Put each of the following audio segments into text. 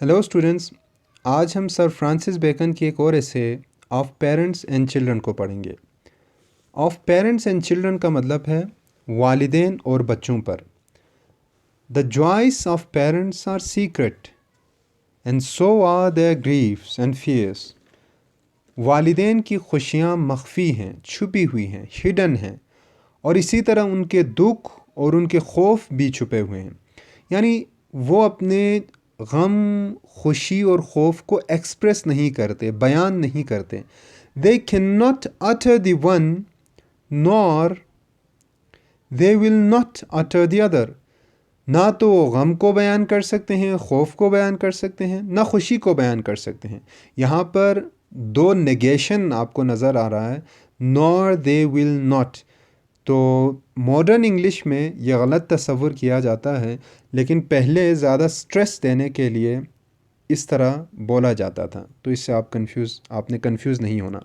Hello students, आज हम sir Francis bacon की एक और essay of parents and children को पढ़ेंगे। ऑफ पेरेंट्स एंड चिल्ड्रन का मतलब है वालिदैन और बच्चों पर। The joys of parents are secret and so are their griefs and fears. वालिदैन की खुशियाँ मख्फी हैं, छुपी हुई हैं, हिडन हैं, और इसी तरह उनके दुख और उनके खौफ भी छुपे हुए हैं। यानी वो अपने गम, खुशी और खौफ को एक्सप्रेस नहीं करते, बयान नहीं करते। They can not utter the one nor they will not utter the other. ना तो वो गम को बयान कर सकते हैं, खौफ को बयान कर सकते हैं, ना खुशी को बयान कर सकते हैं। यहाँ पर दो नेगेशन आपको नज़र आ रहा है, नॉर दे विल नॉट। तो मॉडर्न इंग्लिश में ये गलत तस्वुर किया जाता है, लेकिन पहले ज़्यादा स्ट्रेस देने के लिए इस तरह बोला जाता था। तो इससे आपने कंफ्यूज नहीं होना।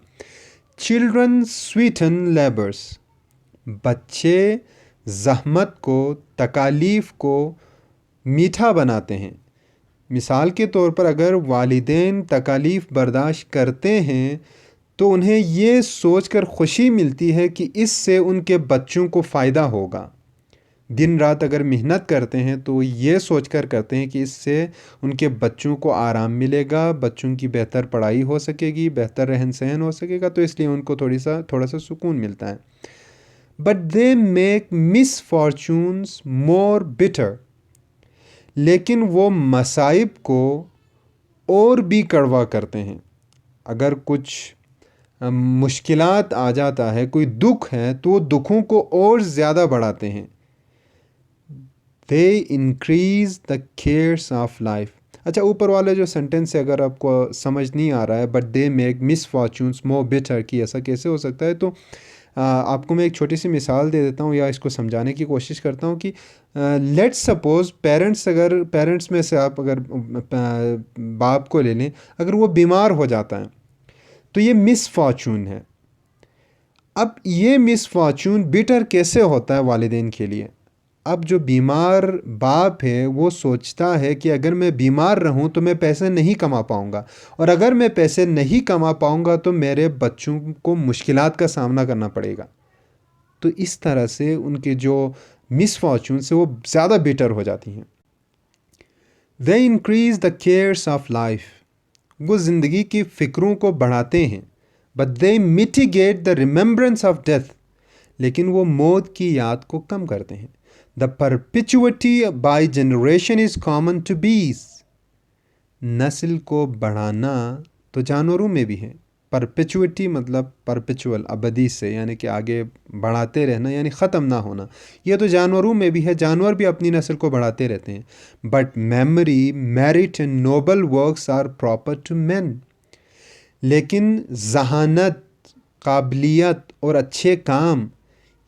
चिल्ड्रन स्वीटन लेबर्स। बच्चे ज़हमत को, तकालीफ़ को मीठा बनाते हैं। मिसाल के तौर पर अगर वालिदैन तकालीफ़ बर्दाश्त करते हैं तो उन्हें ये सोचकर खुशी मिलती है कि इससे उनके बच्चों को फ़ायदा होगा। दिन रात अगर मेहनत करते हैं तो ये सोचकर करते हैं कि इससे उनके बच्चों को आराम मिलेगा, बच्चों की बेहतर पढ़ाई हो सकेगी, बेहतर रहन सहन हो सकेगा, तो इसलिए उनको थोड़ा सा सुकून मिलता है। But they make misfortunes more bitter. लेकिन वो मसाइब को और भी कड़वा करते हैं। अगर कुछ मुश्किलात आ जाता है, कोई दुख है, तो वो दुखों को और ज़्यादा बढ़ाते हैं। They increase the cares of life. अच्छा, ऊपर वाले जो सेंटेंस है अगर आपको समझ नहीं आ रहा है, but they make misfortunes more bitter, कि ऐसा कैसे हो सकता है, तो आपको मैं एक छोटी सी मिसाल दे देता हूँ या इसको समझाने की कोशिश करता हूँ कि लेट्स सपोज पेरेंट्स में से आप अगर बाप को ले लें, अगर वो बीमार हो जाता है तो ये मिसफॉर्चून है। अब ये मिसफॉर्चून बिटर कैसे होता है वालिदैन के लिए? अब जो बीमार बाप है वो सोचता है कि अगर मैं बीमार रहूं तो मैं पैसे नहीं कमा पाऊंगा, और अगर मैं पैसे नहीं कमा पाऊंगा तो मेरे बच्चों को मुश्किलात का सामना करना पड़ेगा। तो इस तरह से उनके जो मिसफॉर्चून से वो ज़्यादा बिटर हो जाती हैं। They increase the cares of life. वो ज़िंदगी की फ़िक्रों को बढ़ाते हैं। But they mitigate the remembrance of death. लेकिन वो मौत की याद को कम करते हैं। The perpetuity by generation is common to beasts. नस्ल को बढ़ाना तो जानवरों में भी है। परपिचुअटी मतलब परपिचुअल, अबदी से, यानी कि आगे बढ़ाते रहना, यानी ख़त्म ना होना। ये तो जानवरों में भी है, जानवर भी अपनी नस्ल को बढ़ाते रहते हैं। But memory, merit and noble works are proper to man. लेकिन जहानत, काबिलियत और अच्छे काम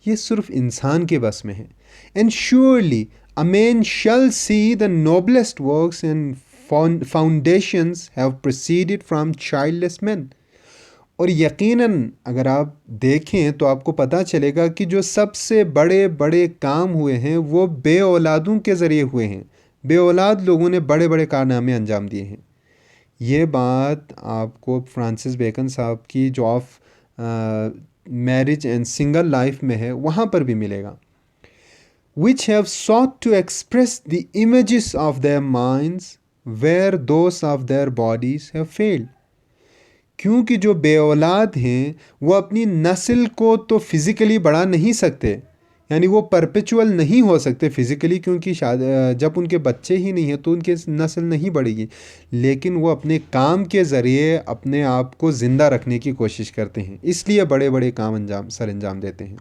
ये सिर्फ इंसान के बस में है। And surely a man shall see the noblest works and foundations have proceeded from childless man. और यकीनन अगर आप देखें तो आपको पता चलेगा कि जो सबसे बड़े बड़े काम हुए हैं वो बे औलादों के ज़रिए हुए हैं। बे औलाद लोगों ने बड़े बड़े कारनामे अंजाम दिए हैं। ये बात आपको फ्रांसिस बेकन साहब की जो of marriage and single life में है वहाँ पर भी मिलेगा। which have sought to express the images of their minds where those of their bodies have failed। क्योंकि जो बे औलाद हैं वो अपनी नस्ल को तो फिज़िकली बढ़ा नहीं सकते, यानी वो परपेचुअल नहीं हो सकते फिज़िकली, क्योंकि जब उनके बच्चे ही नहीं हैं तो उनकी नस्ल नहीं बढ़ेगी। लेकिन वो अपने काम के ज़रिए अपने आप को ज़िंदा रखने की कोशिश करते हैं, इसलिए बड़े बड़े काम सर अंजाम देते हैं।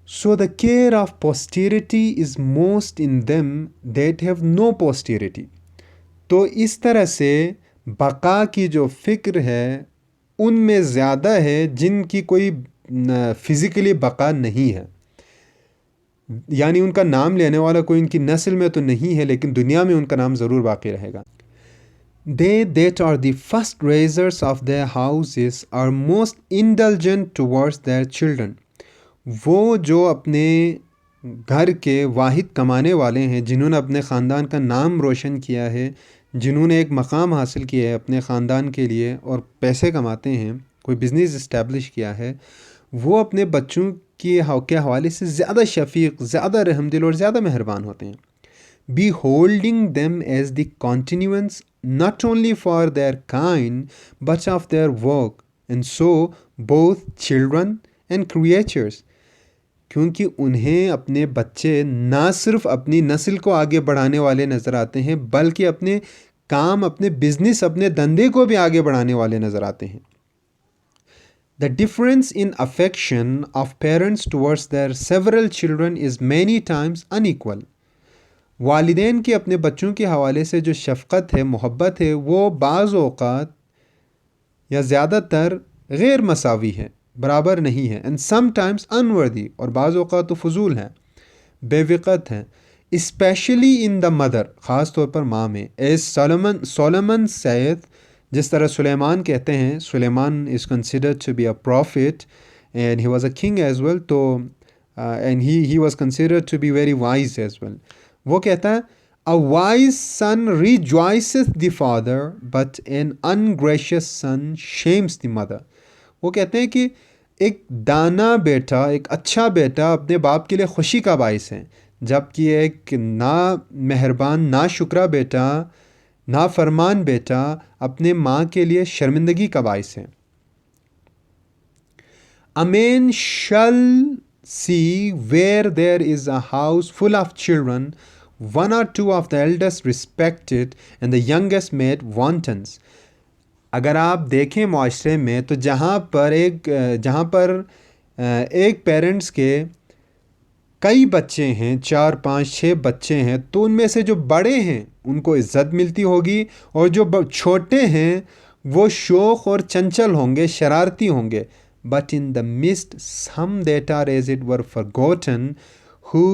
So the care of posterity is most in them that have no posterity। तो इस तरह से बका की जो फ़िक्र है उनमें ज़्यादा है जिनकी कोई फिज़िकली बका नहीं है, यानी उनका नाम लेने वाला कोई उनकी नस्ल में तो नहीं है, लेकिन दुनिया में उनका नाम ज़रूर बाकी रहेगा। They that are the first raisers of their houses are most indulgent towards their children। वो जो अपने घर के वाहिद कमाने वाले हैं, जिन्होंने अपने ख़ानदान का नाम रोशन किया है, जिन्होंने एक मकाम हासिल किया है अपने ख़ानदान के लिए और पैसे कमाते हैं, कोई बिज़नेस इस्टेब्लिश किया है, वो अपने बच्चों के हवाले से ज़्यादा शफ़ीक़, ज़्यादा रहमदिल और ज़्यादा मेहरबान होते हैं। Beholding them as the continuance not only for their kind but of their work, and so both children and creatures, क्योंकि उन्हें अपने बच्चे ना सिर्फ अपनी नस्ल को आगे बढ़ाने वाले नज़र आते हैं, बल्कि अपने काम, अपने बिजनेस, अपने धंधे को भी आगे बढ़ाने वाले नज़र आते हैं। The difference in affection of parents towards their several children is many times unequal. वालिदैन की अपने बच्चों के हवाले से जो शफ़क़त है, मोहब्बत है, वो बाज़ औक़ात या ज़्यादातर गैर मसावी है, बराबर नहीं है। एंड समटाइम्स अनवर्दी, और बाज़ औक़ात तो फजूल हैं, बेवक़्त हैं। स्पेशली इन द मदर, ख़ास तौर पर माँ में। एज सोलोमन सैद, जिस तरह सुलेमान कहते हैं, Suleman is considered to be a prophet and he was a king as well, तो and he was considered to be very wise as well. वो कहता है, a wise son rejoices the father but an ungracious son shames the mother. वो कहते हैं कि एक दाना बेटा, एक अच्छा बेटा अपने बाप के लिए खुशी का बाइस है, जबकि एक ना मेहरबान, ना शुक्रा बेटा, ना फरमान बेटा अपने माँ के लिए शर्मिंदगी का बाइस है। A man shall see where there is a house full of children, one or two of the eldest respected and the youngest made wantons. अगर आप देखें माशरे में, तो जहाँ पर एक पेरेंट्स के कई बच्चे हैं, 4, 5, 6 बच्चे हैं, तो उनमें से जो बड़े हैं उनको इज़्ज़त मिलती होगी, और जो छोटे हैं वो शौक़ और चंचल होंगे, शरारती होंगे। But in the midst some that are as it were forgotten, who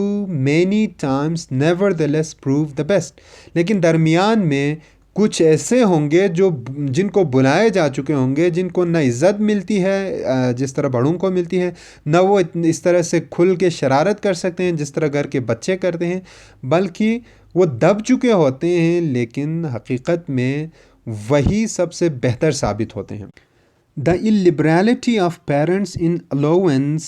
many times nevertheless prove the best. लेकिन दरमियान में कुछ ऐसे होंगे जिनको बुलाए जा चुके होंगे, जिनको न इज़्ज़त मिलती है जिस तरह बड़ों को मिलती है, न वो इस तरह से खुल के शरारत कर सकते हैं जिस तरह घर के बच्चे करते हैं, बल्कि वो दब चुके होते हैं, लेकिन हकीकत में वही सबसे बेहतर साबित होते हैं। The illiberality of parents in allowance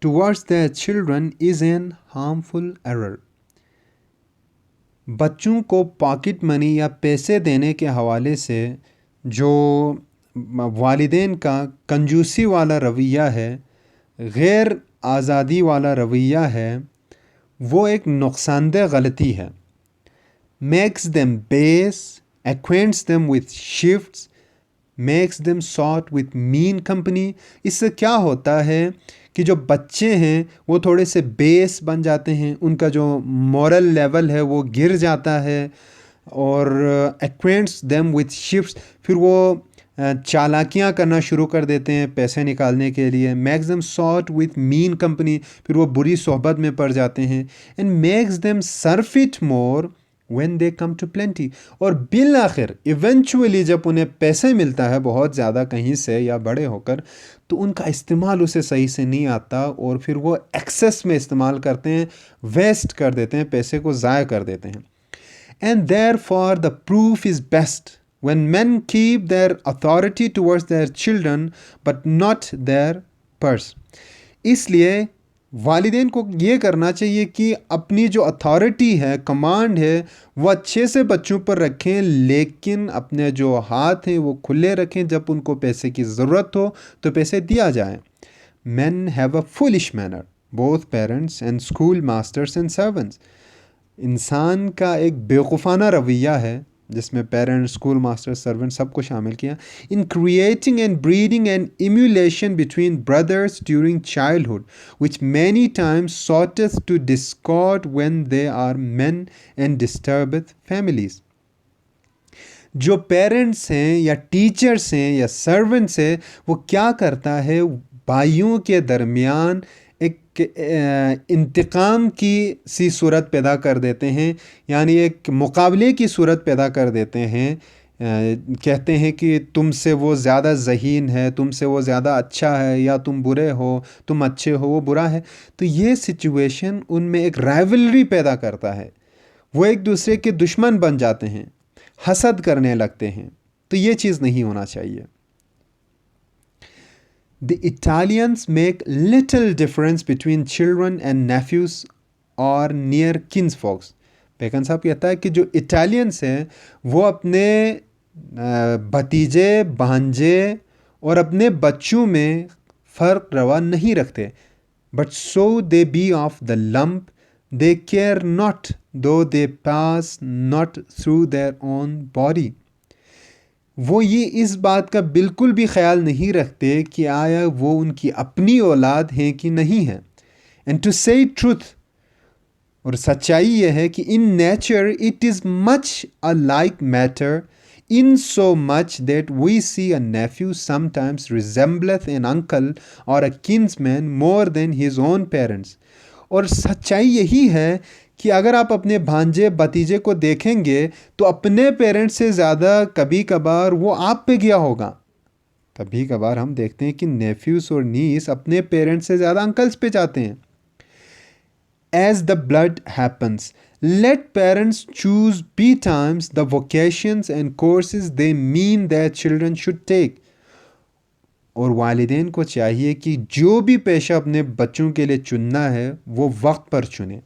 towards their children is an harmful error. बच्चों को पॉकेट मनी या पैसे देने के हवाले से जो वालिदैन का कंजूसी वाला रवैया है, गैर आज़ादी वाला रवैया है, वो एक नुकसानदेह गलती है। Makes them base, acquaints them with shifts, makes them sort with mean company. इससे क्या होता है कि जो बच्चे हैं वो थोड़े से बेस बन जाते हैं, उनका जो मॉरल लेवल है वो गिर जाता है, और acquaints them with shifts, फिर वो चालाकियाँ करना शुरू कर देते हैं पैसे निकालने के लिए। makes them sort with mean company, फिर वो बुरी सोहबत में पड़ जाते हैं। and makes them surf it more when they come to plenty, और बिल आखिर इवेंचुअली जब उन्हें पैसे मिलता है बहुत ज़्यादा कहीं से या बड़े होकर, तो उनका इस्तेमाल उसे सही से नहीं आता, और फिर वो एक्सेस में इस्तेमाल करते हैं, वेस्ट कर देते हैं, पैसे को ज़ाया कर देते हैं। And therefore the proof is best when men keep their authority towards their children but not their purse. इसलिए वालिदैन को ये करना चाहिए कि अपनी जो अथॉरिटी है, कमांड है, वो अच्छे से बच्चों पर रखें, लेकिन अपने जो हाथ हैं वो खुले रखें। जब उनको पैसे की ज़रूरत हो तो पैसे दिया जाए। Men have a foolish manner, both parents and school masters and servants. इंसान का एक बेवकूफ़ाना रवैया है, जिसमें पेरेंट्स, स्कूल मास्टर, सर्वेंट सबको शामिल किया। In creating and breeding an emulation between brothers during childhood which many times sorteth to discord when they are men and disturbeth families. जो पेरेंट्स हैं या टीचर्स हैं या सर्वेंट्स हैं, वो क्या करता है, भाइयों के दरमियान एक इंतकाम की सूरत पैदा कर देते हैं, यानी एक मुकाबले की सूरत पैदा कर देते हैं कहते हैं कि तुमसे वो ज़्यादा ज़हीन है, तुमसे वो ज़्यादा अच्छा है, या तुम बुरे हो, तुम अच्छे हो, वो बुरा है। तो ये सिचुएशन उनमें एक राइवलरी पैदा करता है, वो एक दूसरे के दुश्मन बन जाते हैं, हसद करने लगते हैं। तो ये चीज़ नहीं होना चाहिए। The Italians make little difference between children and nephews or near kinsfolks. Bacon साहब कहता है कि जो इटालियंस हैं वो अपने भतीजे, भांजे और अपने बच्चों में फ़र्क रवा नहीं रखते। But so they be of the lump, they care not though they pass not through their own body. वो ये इस बात का बिल्कुल भी ख्याल नहीं रखते कि आया वो उनकी अपनी औलाद हैं कि नहीं है। एंड टू से ट्रूथ, और सच्चाई यह है कि in nature it is much a like matter, in so much that we see a nephew sometimes resembleth an uncle और a kinsman more than his own parents. और सच्चाई यही है कि अगर आप अपने भांजे भतीजे को देखेंगे तो अपने पेरेंट्स से ज़्यादा कभी कभार वो आप पे गया होगा। कभी कभार हम देखते हैं कि नेफ्यूज़ और नीस अपने पेरेंट्स से ज़्यादा अंकल्स पे जाते हैं। As the blood happens, let parents choose betimes the vocations and courses they mean their children should take. और वालिदैन को चाहिए कि जो भी पेशा अपने बच्चों के लिए चुनना है वो वक्त पर चुने।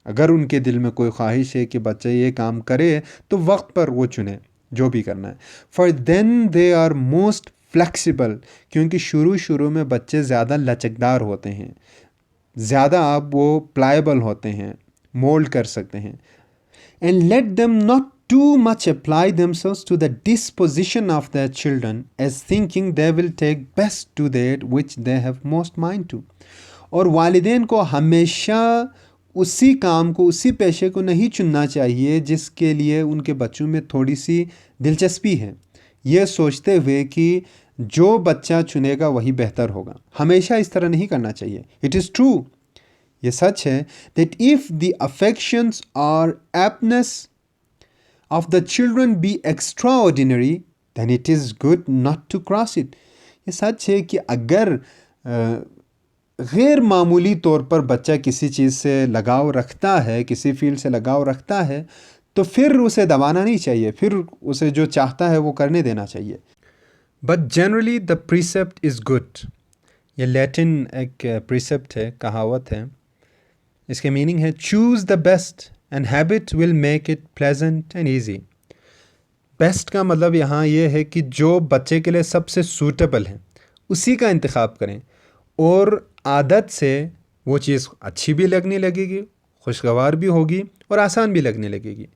अगर उनके दिल में कोई ख्वाहिश है कि बच्चा ये काम करे तो वक्त पर वो चुने जो भी करना है। For then they are most flexible, क्योंकि शुरू में बच्चे ज़्यादा लचकदार होते हैं, ज़्यादा आप वो प्लायबल होते हैं, मोल्ड कर सकते हैं। And let them not too much apply themselves to the disposition of their children as thinking they will take best to that which they have most mind to. और वालिदैन को हमेशा उसी काम को, उसी पेशे को नहीं चुनना चाहिए जिसके लिए उनके बच्चों में थोड़ी सी दिलचस्पी है, ये सोचते हुए कि जो बच्चा चुनेगा वही बेहतर होगा। हमेशा इस तरह नहीं करना चाहिए। इट इज़ ट्रू, ये सच है, that if the affections or aptness of the children be extraordinary, then it is good not to cross it. ये सच है कि अगर गैर मामूली तौर पर बच्चा किसी चीज़ से लगाव रखता है, किसी फील्ड से लगाव रखता है, तो फिर उसे दबाना नहीं चाहिए, फिर उसे जो चाहता है वो करने देना चाहिए। But generally the precept is good. ये लैटिन एक प्रीसेप्ट है, कहावत है। इसके मीनिंग है choose the best and habit will make it pleasant and easy. Best का मतलब यहाँ ये है कि जो बच्चे के लिए सबसे सूटेबल है उसी का इंतखाब करें, और आदत से वो चीज़ अच्छी भी लगने लगेगी, खुशगवार भी होगी और आसान भी लगने लगेगी।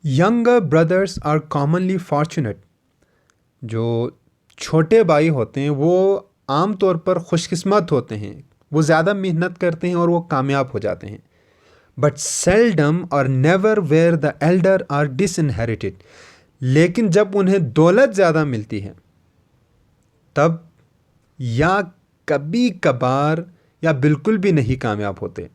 Younger brothers are commonly fortunate. जो छोटे भाई होते हैं वो आम तौर पर खुशकिस्मत होते हैं, वो ज़्यादा मेहनत करते हैं और वो कामयाब हो जाते हैं। बट सेल्डम और never where the elder are disinherited. लेकिन जब उन्हें दौलत ज़्यादा मिलती है तब, या कभी कभार, या बिल्कुल भी नहीं कामयाब होते।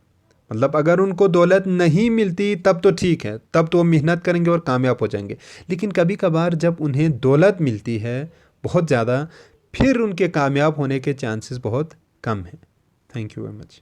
मतलब अगर उनको दौलत नहीं मिलती तब तो ठीक है, तब तो वो मेहनत करेंगे और कामयाब हो जाएंगे। लेकिन कभी कभार जब उन्हें दौलत मिलती है बहुत ज़्यादा, फिर उनके कामयाब होने के चांसेस बहुत कम हैं। Thank you very much.